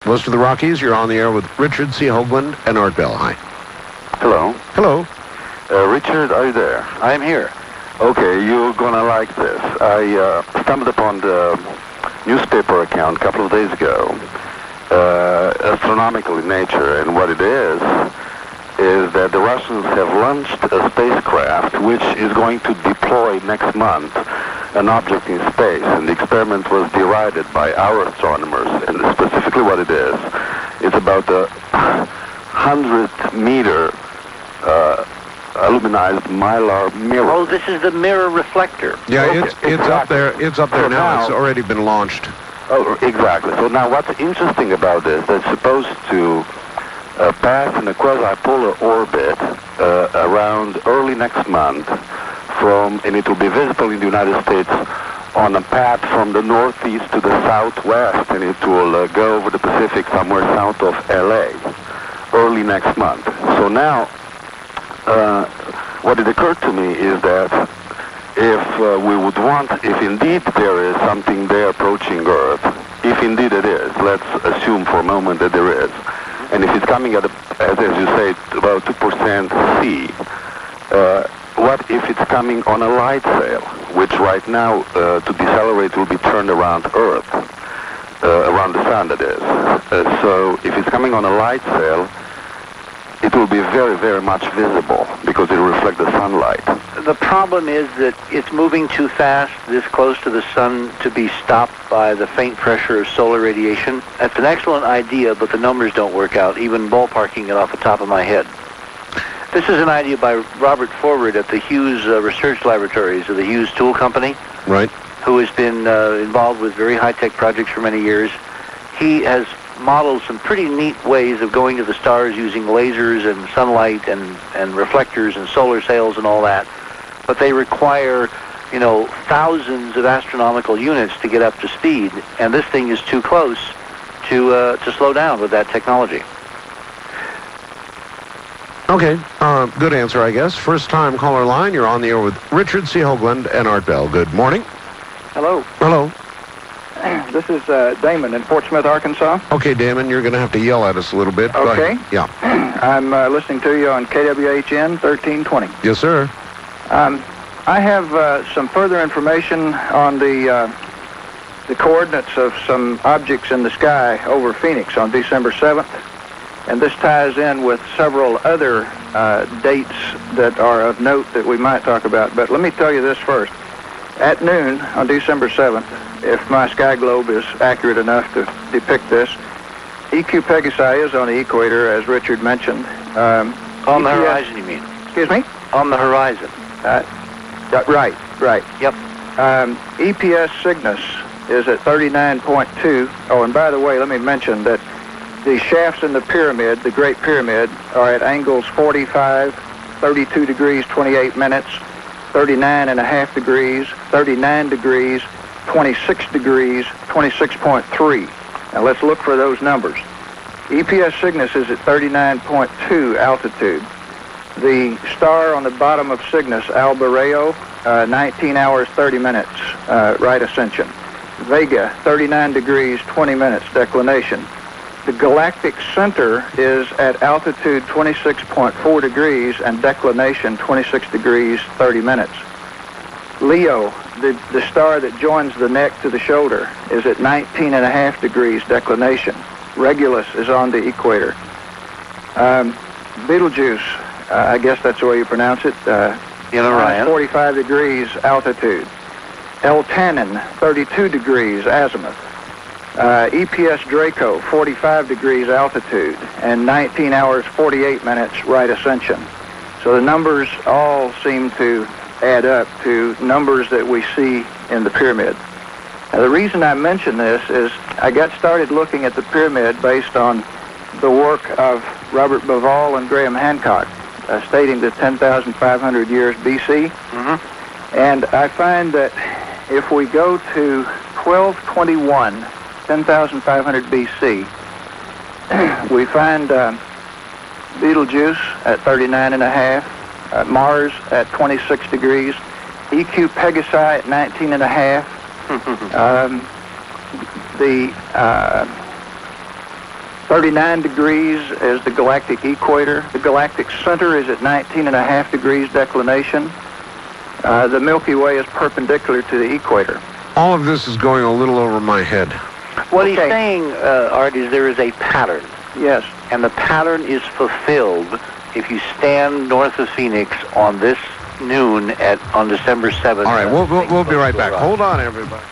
West of the Rockies, you're on the air with Richard C. Hoagland and Art Bell. Hi. Hello. Hello. Richard, are you there? I'm here. Okay, you're gonna like this. I stumbled upon the newspaper account a couple of days ago, astronomical in nature, and what it is that the Russians have launched a spacecraft which is going to deploy next month an object in space, and the experiment was derided by our astronomers, and specifically what it is, it's about a 100-meter aluminized mylar mirror. Oh, this is the mirror reflector. Yeah, Okay, it's up there. It's up there So now. now- It's already been launched. Oh, exactly. So now what's interesting about this, that's supposed to pass in a quasi-polar orbit around early next month and it will be visible in the United States on a path from the northeast to the southwest, and it will go over the Pacific somewhere south of LA early next month. So now what it occurred to me is that if we would want, if indeed there is something there approaching Earth, if indeed it is, let's assume for a moment that there is, and if it's coming at, as you say, about 2% C, what if it's coming on a light sail, which right now, to decelerate, will be turned around Earth, around the sun, that is. So if it's coming on a light sail, it will be very, very much visible because it will reflect the sunlight. The problem is that it's moving too fast, this close to the sun, to be stopped by the faint pressure of solar radiation. That's an excellent idea, but the numbers don't work out, even ballparking it off the top of my head. This is an idea by Robert Forward at the Hughes Research Laboratories of the Hughes Tool Company. Right. Who has been involved with very high-tech projects for many years. He has modeled some pretty neat ways of going to the stars using lasers and sunlight and reflectors and solar sails and all that. But they require, you know, thousands of astronomical units to get up to speed, and this thing is too close to slow down with that technology. Okay, good answer, I guess. First-time caller line, you're on the air with Richard C. Hoagland and Art Bell. Good morning. Hello. Hello. This is Damon in Fort Smith, Arkansas. Okay, Damon, you're going to have to yell at us a little bit. Go Okay. ahead. Yeah. I'm listening to you on KWHN 1320. Yes, sir. I have some further information on the coordinates of some objects in the sky over Phoenix on December 7th. And this ties in with several other dates that are of note that we might talk about. But let me tell you this first. At noon on December 7th, if my sky globe is accurate enough to depict this, EQ Pegasus is on the equator, as Richard mentioned. On the horizon, you mean? Excuse me? On the horizon. Right. Yep. EPS Cygnus is at 39.2. Oh, and by the way, let me mention that the shafts in the pyramid, the Great Pyramid, are at angles 45, 32 degrees, 28 minutes, 39.5 degrees, 39 degrees, 26 degrees, 26.3. Now let's look for those numbers. EPS Cygnus is at 39.2 altitude. The star on the bottom of Cygnus, Albareo, 19 hours, 30 minutes, right ascension. Vega, 39 degrees, 20 minutes, declination. The galactic center is at altitude 26.4 degrees and declination 26 degrees, 30 minutes. Leo, the star that joins the neck to the shoulder, is at 19.5 degrees declination. Regulus is on the equator. Betelgeuse, I guess that's the way you pronounce it, In Orion. 45 degrees altitude. L-Tanin, 32 degrees azimuth. EPS Draco, 45 degrees altitude, and 19 hours, 48 minutes right ascension. So the numbers all seem to add up to numbers that we see in the pyramid. Now, the reason I mention this is I got started looking at the pyramid based on the work of Robert Bauval and Graham Hancock, stating the 10,500 years BC. Mm-hmm. And I find that if we go to 1221, 10,500 BC, we find Betelgeuse at 39.5, Mars at 26 degrees, EQ Pegasus at 19.5, the 39 degrees is the galactic equator. The galactic center is at 19.5 degrees declination. The Milky Way is perpendicular to the equator. All of this is going a little over my head. What he's saying, Art, is there is a pattern. Yes. And the pattern is fulfilled if you stand north of Phoenix on this noon on December 7th. All right, we'll be right back. Hold on, everybody.